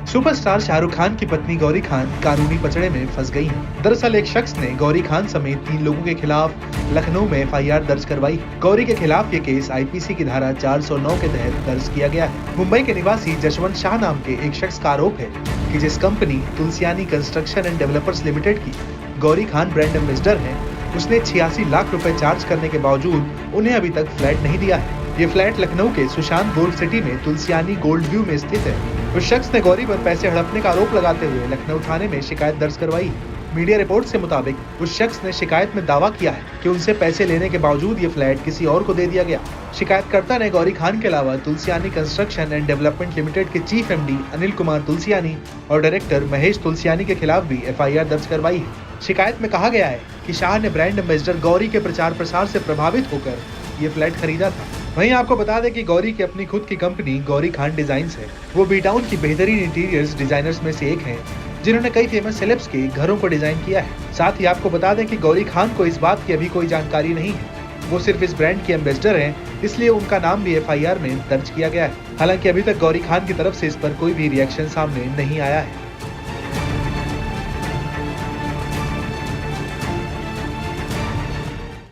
Superstar Shahrukh Khan की पत्नी गौरी खान कानूनी पचड़े में फंस गई हैं। दरअसल एक शख्स ने गौरी खान समेत 3 लोगों के खिलाफ लखनऊ में एफआईआर दर्ज करवाई। गौरी के खिलाफ ये केस आईपीसी की धारा 409 के तहत दर्ज किया गया है। मुंबई के निवासी जशवंत शाह नाम के एक शख्स का आरोप है कि जिस company Tulsiani construction and developers limited की गौरी खान ब्रांड एम्बेसडर है, उसने 86 लाख रुपए चार्ज करने के बावजूद उन्हें अभी तक फ्लैट नहीं दिया है। ये फ्लैट लखनऊ के सुशांत गोल्ड सिटी में तुलसियानी गोल्ड व्यू में स्थित है। उस शख्स ने गौरी पर पैसे हड़पने का आरोप लगाते हुए लखनऊ थाने में शिकायत दर्ज करवाई। मीडिया रिपोर्ट से मुताबिक उस शख्स ने शिकायत में दावा किया है कि उनसे पैसे लेने के बावजूद ये फ्लैट किसी और को दे दिया गया। शिकायतकर्ता ने गौरी खान के अलावा Tulsiani construction and development limited के चीफ एमडी अनिल कुमार तुलसियानी और डायरेक्टर महेश तुलसियानी के खिलाफ भी एफआईआर दर्ज करवाई है। शिकायत में कहा गया है कि शाह ने ब्रांड एम्बेसडर गौरी के प्रचार प्रसार से प्रभावित होकर ये फ्लैट खरीदा था। वहीं आपको बता दें कि गौरी की अपनी खुद की कंपनी गौरी खान डिजाइन्स है। वो बी टाउन की बेहतरीन इंटीरियर्स डिजाइनर्स में से एक हैं, जिन्होंने कई फेमस सेलेब्स के घरों को डिजाइन किया है। साथ ही आपको बता दें कि गौरी खान को इस बात की अभी कोई जानकारी नहीं है। वो सिर्फ इस ब्रांड की एम्बेसडर हैं, इसलिए उनका नाम भी एफआईआर में दर्ज किया गया है। हालांकि अभी तक गौरी खान की तरफ से इस पर कोई भी रिएक्शन सामने नहीं आया है।